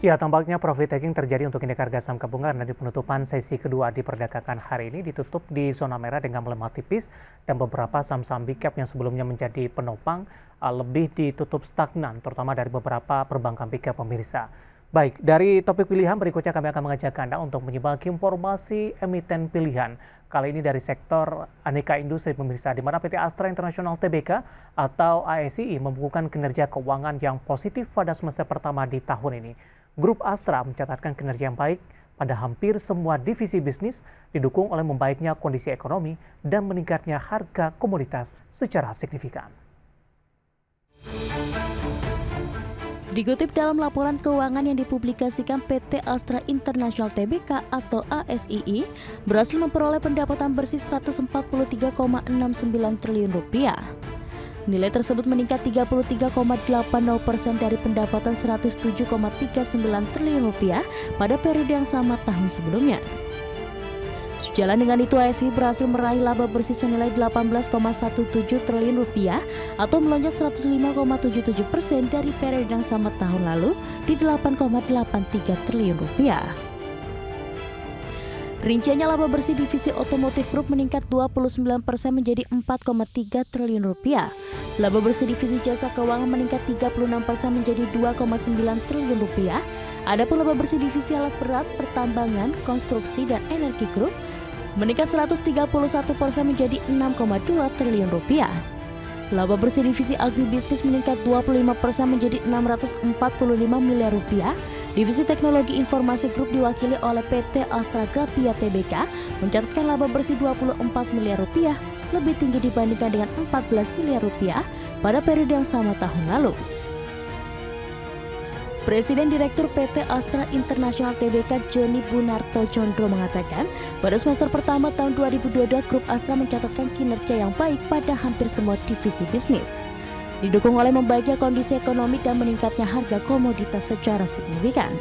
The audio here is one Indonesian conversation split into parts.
Ya, tampaknya profit taking terjadi untuk indeks harga saham gabungan dan di penutupan sesi kedua diperdagangkan hari ini ditutup di zona merah dengan melemah tipis dan beberapa saham-saham big cap yang sebelumnya menjadi penopang lebih ditutup stagnan, terutama dari beberapa perbankan big cap pemirsa. Baik, dari topik pilihan berikutnya kami akan mengajak Anda untuk menyimak informasi emiten pilihan. Kali ini dari sektor aneka industri pemirsa, di mana PT Astra International Tbk atau ASII membukukan kinerja keuangan yang positif pada semester pertama di tahun ini. Grup Astra mencatatkan kinerja yang baik pada hampir semua divisi bisnis, didukung oleh membaiknya kondisi ekonomi dan meningkatnya harga komoditas secara signifikan. Dikutip dalam laporan keuangan yang dipublikasikan PT Astra International Tbk atau ASII, berhasil memperoleh pendapatan bersih 143,69 triliun rupiah. Nilai tersebut meningkat 33,80% dari pendapatan 107,39 triliun rupiah pada periode yang sama tahun sebelumnya. Sejalan dengan itu, ASI berhasil meraih laba bersih senilai 18,17 triliun rupiah atau melonjak 105,77% dari periode yang sama tahun lalu di 8,83 triliun rupiah. Rinciannya laba bersih divisi otomotif grup meningkat 29% menjadi 4,3 triliun rupiah. Laba bersih divisi jasa keuangan meningkat 36% menjadi 2,9 triliun rupiah. Adapun laba bersih divisi alat berat, pertambangan, konstruksi, dan energi grup meningkat 131% menjadi 6,2 triliun rupiah. Laba bersih divisi agribisnis meningkat 25% menjadi 645 miliar rupiah. Divisi teknologi informasi grup diwakili oleh PT Astra Grapia Tbk mencatatkan laba bersih 24 miliar rupiah, lebih tinggi dibandingkan dengan 14 miliar rupiah pada periode yang sama tahun lalu. Presiden Direktur PT Astra International Tbk Joni Bunarto Condro mengatakan, pada semester pertama tahun 2022 Grup Astra mencatatkan kinerja yang baik pada hampir semua divisi bisnis, didukung oleh membaiknya kondisi ekonomi dan meningkatnya harga komoditas secara signifikan.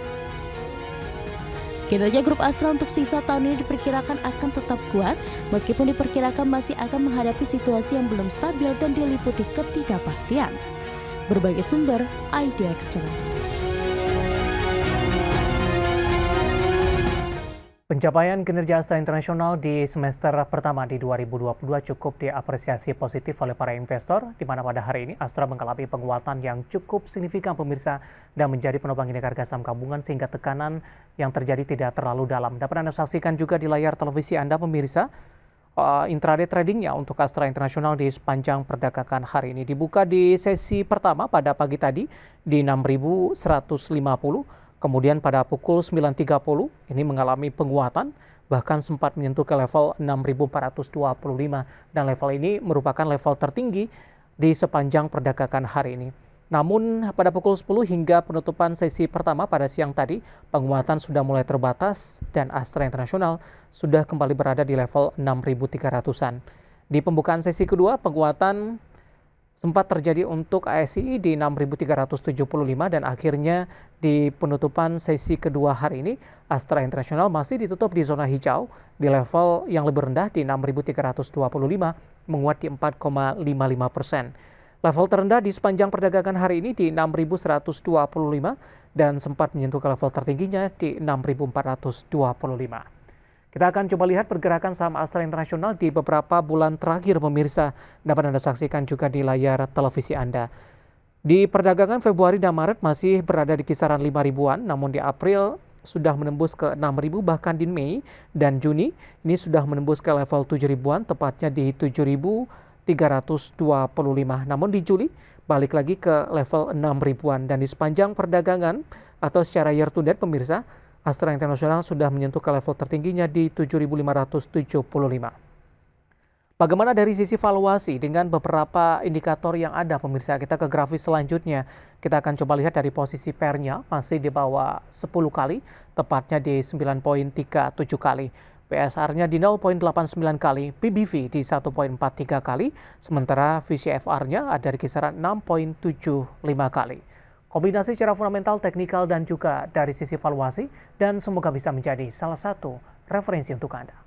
Kinerja Grup Astra untuk sisa tahun ini diperkirakan akan tetap kuat, meskipun diperkirakan masih akan menghadapi situasi yang belum stabil dan diliputi ketidakpastian. Berbagai sumber, IDX Channel. Pencapaian kinerja Astra International di semester pertama di 2022 cukup diapresiasi positif oleh para investor, di mana pada hari ini Astra mengalami penguatan yang cukup signifikan pemirsa dan menjadi penopang indeks harga saham gabungan sehingga tekanan yang terjadi tidak terlalu dalam. Dapat Anda saksikan juga di layar televisi Anda pemirsa, intraday tradingnya untuk Astra International di sepanjang perdagangan hari ini. Dibuka di sesi pertama pada pagi tadi di 6.150. Kemudian pada pukul 9.30 ini mengalami penguatan, bahkan sempat menyentuh ke level 6.425 dan level ini merupakan level tertinggi di sepanjang perdagangan hari ini. Namun pada pukul 10 hingga penutupan sesi pertama pada siang tadi, penguatan sudah mulai terbatas dan Astra International sudah kembali berada di level 6.300-an. Di pembukaan sesi kedua, penguatan sempat terjadi untuk ASII di 6.375 dan akhirnya di penutupan sesi kedua hari ini Astra International masih ditutup di zona hijau di level yang lebih rendah di 6.325 menguat di 4,55%. Level terendah di sepanjang perdagangan hari ini di 6.125 dan sempat menyentuh ke level tertingginya di 6.425. Kita akan coba lihat pergerakan saham Astra International di beberapa bulan terakhir pemirsa. Dapat Anda saksikan juga di layar televisi Anda. Di perdagangan Februari dan Maret masih berada di kisaran 5.000-an, namun di April sudah menembus ke 6.000, bahkan di Mei dan Juni ini sudah menembus ke level 7.000-an, tepatnya di 7.325. Namun di Juli balik lagi ke level 6.000-an dan di sepanjang perdagangan atau secara year to date pemirsa, Astra International sudah menyentuh ke level tertingginya di 7.575. Bagaimana dari sisi valuasi dengan beberapa indikator yang ada pemirsa? Kita ke grafis selanjutnya. Kita akan coba lihat dari posisi PER-nya masih di bawah 10 kali, tepatnya di 9,37 kali. PSR-nya di 0,89 kali, PBV di 1,43 kali, sementara VCFR-nya ada di kisaran 6,75 kali. Kombinasi secara fundamental, teknikal, dan juga dari sisi valuasi, dan semoga bisa menjadi salah satu referensi untuk Anda.